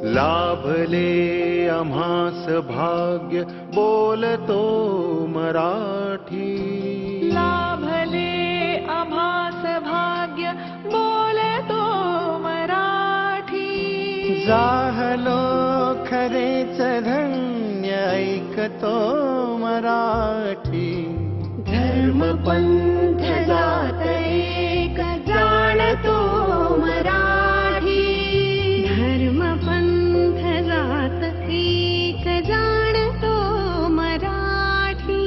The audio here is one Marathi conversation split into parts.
लाभले आम्हास भाग्य बोलतो मराठी. लाभले आम्हास भाग्य बोलतो मराठी. जाहलो खरेच धन्य ऐकतो मराठी. धर्म पंथ जात एक जाणतो मराठी. धर्म पंथ जात एक जाणतो मराठी.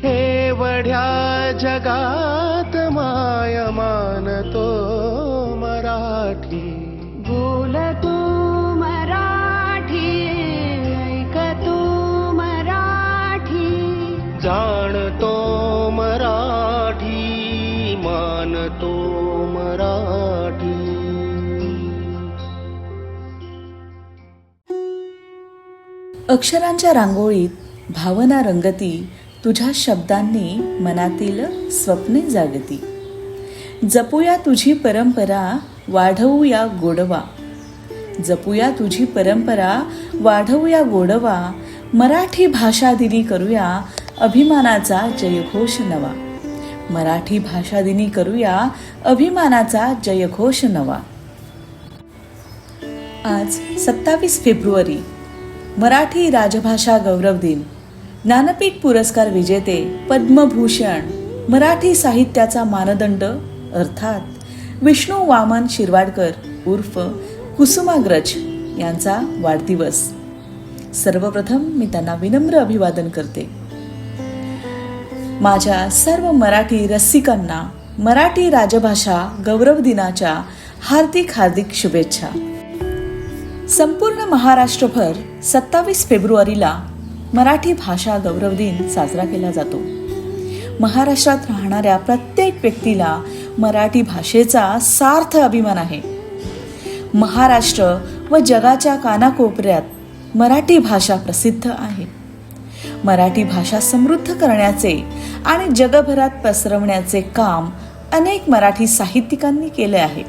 एवढ्या जगात माय मानतो मराठी. बोलतो मराठी, ऐकतो मराठी. जाणतो मराठी, मानतो मराठी. अक्षरांच्या रांगोळीत भावना रंगती, तुझ्या शब्दांनी मनातील स्वप्ने जागती. जपूया तुझी परंपरा, वाढवूया गोडवा. जपूया तुझी परंपरा, वाढवूया गोडवा. मराठी भाषा दिनी करूया अभिमानाचा जयघोष नवा. मराठी भाषा दिनी करूया अभिमानाचा जयघोष नवा. आज 27 फेब्रुवारी, मराठी राजभाषा गौरव दिन. ज्ञानपीठ पुरस्कार विजेते, पद्मभूषण, मराठी साहित्याचा मानदंड अर्थात विष्णू वामन शिरवाडकर उर्फ कुसुमाग्रज यांचा वाढदिवस. सर्वप्रथम मी त्यांना विनम्र अभिवादन करते. माझ्या सर्व मराठी रसिकांना मराठी राजभाषा गौरव दिनाच्या हार्दिक शुभेच्छा. संपूर्ण महाराष्ट्रभर 27 फेब्रुवारीला मराठी भाषा गौरव दिन साजरा केला जातो. महाराष्ट्रात राहणाऱ्या प्रत्येक व्यक्तीला मराठी भाषेचा सार्थ अभिमान आहे. महाराष्ट्र व जगाच्या कानाकोपऱ्यात मराठी भाषा प्रसिद्ध आहे. मराठी भाषा समृद्ध करण्याचे आणि जगभरात पसरवण्याचे काम अनेक मराठी साहित्यिकांनी केले आहे.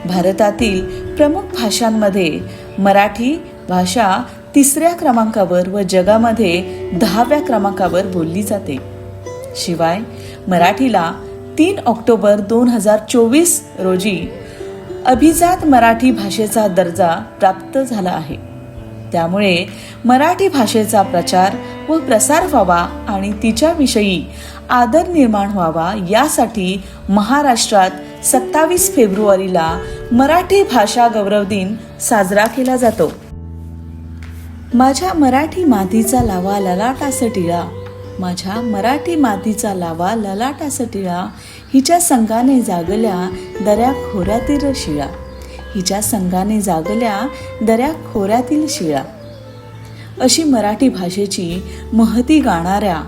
भारतातील प्रमुख भाषांमध्ये मराठी भाषा 3ऱ्या क्रमांकावर व जगामध्ये 10व्या क्रमांकावर बोलली जाते. शिवाय मराठीला 3 ऑक्टोबर 2024 रोजी अभिजात मराठी भाषेचा दर्जा प्राप्त झाला आहे. त्यामुळे मराठी भाषेचा प्रचार व प्रसार व्हावा आणि तिच्याविषयी आदर निर्माण व्हावा यासाठी महाराष्ट्रात 27 फेब्रुवारीला मराठी भाषा गौरव दिन साजरा केला जातो. माझ्या मराठी मातीचा लावा ललाटास टिळा. माझ्या मराठी मातीचा लावा ललाटास टिळा. हिच्या संगाने जागल्या दऱ्या खोऱ्यातील शिळा. हिच्या संगाने जागल्या दऱ्या खोऱ्यातील शिळा. अशी मराठी भाषेची महती गाणाऱ्या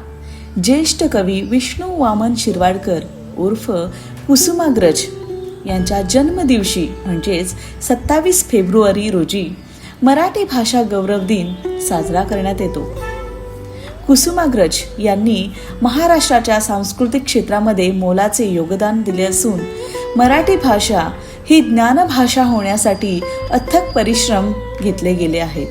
ज्येष्ठ कवी विष्णू वामन शिरवाडकर उर्फ कुसुमाग्रज यांच्या जन्मदिवशी म्हणजेच 27 फेब्रुवारी रोजी मराठी भाषा गौरव दिन साजरा करण्यात येतो. कुसुमाग्रज यांनी महाराष्ट्राच्या सांस्कृतिक क्षेत्रामध्ये मोलाचे योगदान दिले असून मराठी भाषा ही ज्ञानभाषा होण्यासाठी अथक परिश्रम घेतले गेले आहेत.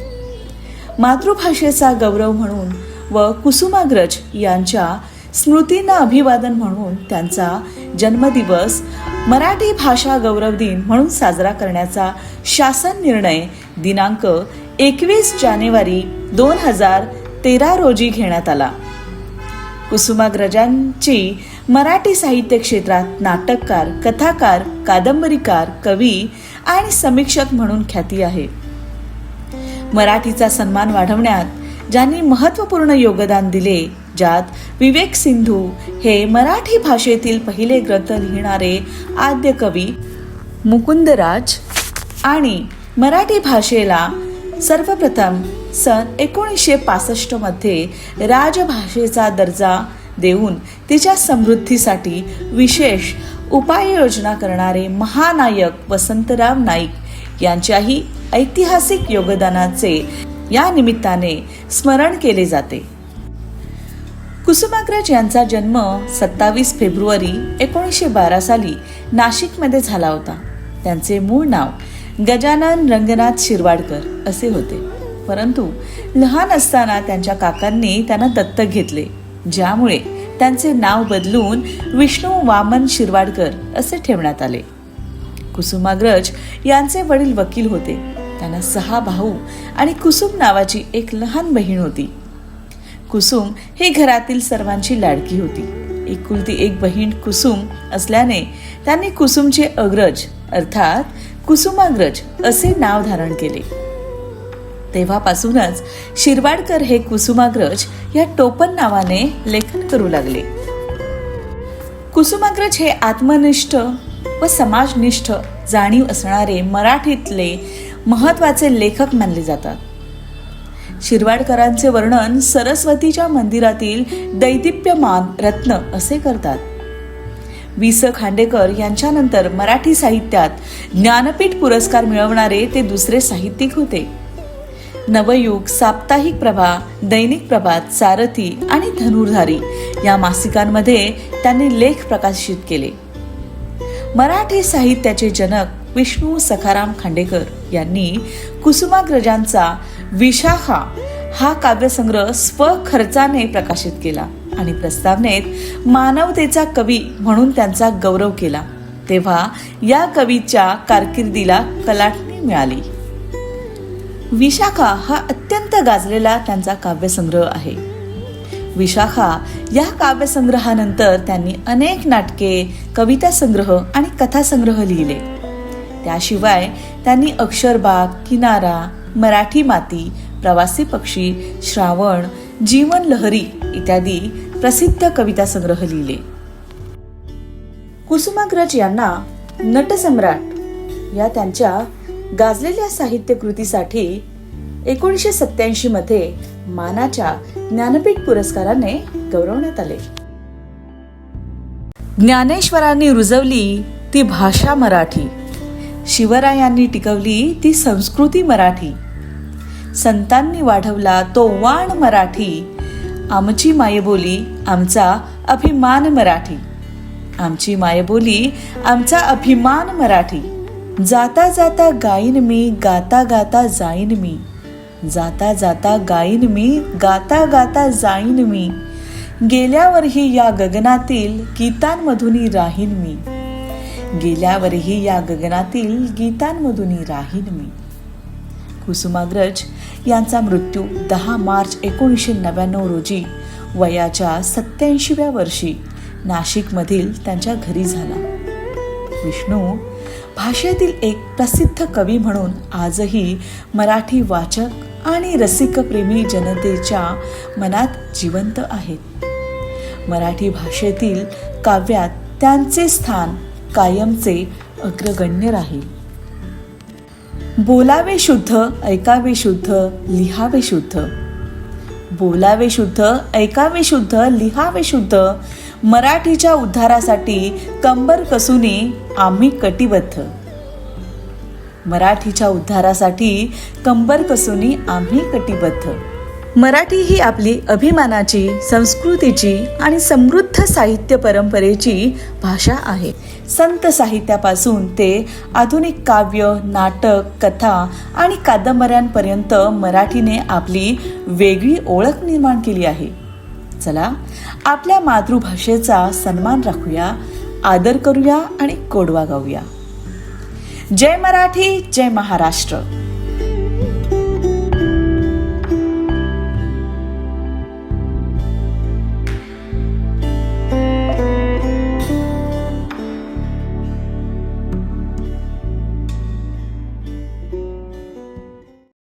मातृभाषेचा गौरव म्हणून व कुसुमाग्रज यांच्या स्मृतींना अभिवादन म्हणून त्यांचा जन्मदिवस मराठी भाषा गौरव दिन म्हणून साजरा करण्याचा शासन निर्णय दिनांक 21 जानेवारी 2013 रोजी घेण्यात आला. कुसुमाग्रजांची मराठी साहित्य क्षेत्रात नाटककार, कथाकार, कादंबरीकार, कवी आणि समीक्षक म्हणून ख्याती आहे. मराठीचा सन्मान वाढवण्यात ज्यांनी महत्त्वपूर्ण योगदान दिले, ज्यात विवेक सिंधू हे मराठी भाषेतील पहिले ग्रंथ लिहिणारे आद्य कवी, मुकुंदराज आणि मराठी भाषेला सर्वप्रथम सन 1965 मध्ये राजभाषेचा दर्जा देऊन तिच्या समृद्धीसाठी विशेष उपाययोजना करणारे महानायक वसंतराव नाईक यांच्याही ऐतिहासिक योगदानाचे या निमित्ताने स्मरण केले जाते. कुसुमाग्रज यांचा जन्म 27 फेब्रुवारी 1912 साली नाशिकमध्ये झाला होता. त्यांचे मूळ नाव गजानन रंगनाथ शिरवाडकर असे होते. परंतु लहान असताना त्यांच्या काकांनी त्यांना दत्तक घेतले, ज्यामुळे त्यांचे नाव बदलून विष्णू वामन शिरवाडकर असे ठेवण्यात आले. कुसुमाग्रज यांचे वडील वकील होते. त्यांना 6 भाऊ आणि कुसुम नावाची एक लहान बहीण होती. कुसुम ही घरातील सर्वांची लाडकी होती. एकुलती एक बहीण कुसुम असल्याने त्यांनी कुसुमचे अग्रज अर्थात कुसुमाग्रज असे नाव धारण केले. तेव्हापासूनच शिरवाडकर हे कुसुमाग्रज या टोपण नावाने लेखन करू लागले. कुसुमाग्रज हे आत्मनिष्ठ व समाजनिष्ठ जाणीव असणारे मराठीतले महत्वाचे लेखक मानले जातात. शिरवाडकरांचे वर्णन सरस्वतीच्या मंदिरातील दैदिप्यमान रत्न असे करतात. वि.स. खांडेकर यांच्यानंतर मराठी साहित्यात ज्ञानपीठ पुरस्कार मिळवणारे ते दुसरे साहित्यिक होते. नवयुग, साप्ताहिक प्रभा, दैनिक प्रभात, सारथी आणि धनुर्धारी या मासिकांमध्ये त्यांनी लेख प्रकाशित केले. मराठी साहित्याचे जनक विष्णू सखाराम खांडेकर यांनी कुसुमाग्रजांचा विशाखा हा काव्यसंग्रह स्वखर्चाने प्रकाशित केला आणि प्रस्तावनेत मानवतेचा कवी म्हणून त्यांचा गौरव केला. तेव्हा या कवीच्या कारकिर्दीला कलाटणी मिळाली. विशाखा हा अत्यंत गाजलेला त्यांचा काव्यसंग्रह आहे. विशाखा या काव्यसंग्रहानंतर त्यांनी अनेक नाटके, कविता संग्रह आणि कथासंग्रह लिहिले. त्याशिवाय त्यांनी अक्षरबाग, किनारा, मराठी माती, प्रवासी पक्षी, श्रावण, जीवन लहरी इत्यादी प्रसिद्ध कविता संग्रह लिहिले. कुसुमाग्रज यांना नटसम्राट या त्यांच्या गाजलेल्या साहित्य कृतीसाठी 1987 मध्ये मानाच्या ज्ञानपीठ पुरस्काराने गौरवण्यात आले. ज्ञानेश्वरांनी रुजवली ती भाषा मराठी, शिवरायांनी टिकवली ती संस्कृती मराठी, संतांनी वाढवला तो वाण मराठी, आमची मायबोली आमचा अभिमान मराठी, आमची मायबोली आमचा अभिमान मराठी, जाता जाता गाईन मी, गाता गाता जाईन मी, जाता जाता गाईन मी, गाता गाता जाईन मी, गेल्यावरही या गगनातील गीतांमधून राहीन मी, गेल्यावरही या गगनातील गीतांमधून राहीन मी. कुसुमाग्रज यांचा मृत्यू 10 मार्च 1999 रोजी वयाच्या 87व्या वर्षी नाशिकमधील त्यांच्या घरी झाला. विष्णू भाषेतील एक प्रसिद्ध कवी म्हणून आजही मराठी वाचक आणि रसिकप्रेमी जनतेच्या मनात जिवंत आहेत. मराठी भाषेतील काव्यात त्यांचे स्थान कायमचे अग्रगण्य राहील. बोलावे शुद्ध, ऐकावे शुद्ध, लिहावे शुद्ध. बोलावे शुद्ध, ऐकावे शुद्ध, लिहावे शुद्ध. मराठीच्या उद्धारासाठी कंबर कसूनी आम्ही कटिबद्ध. मराठीच्या उद्धारासाठी कंबर कसूनी आम्ही कटिबद्ध. मराठी ही आपली अभिमानाची, संस्कृतीची आणि समृद्ध साहित्य परंपरेची भाषा आहे. संत साहित्यापासून ते आधुनिक काव्य, नाटक, कथा आणि कादंबऱ्यांपर्यंत मराठीने आपली वेगळी ओळख निर्माण केली आहे. चला आपल्या मातृभाषेचा सन्मान राखूया, आदर करूया आणि गोडवा गाऊया. जय मराठी, जय महाराष्ट्र.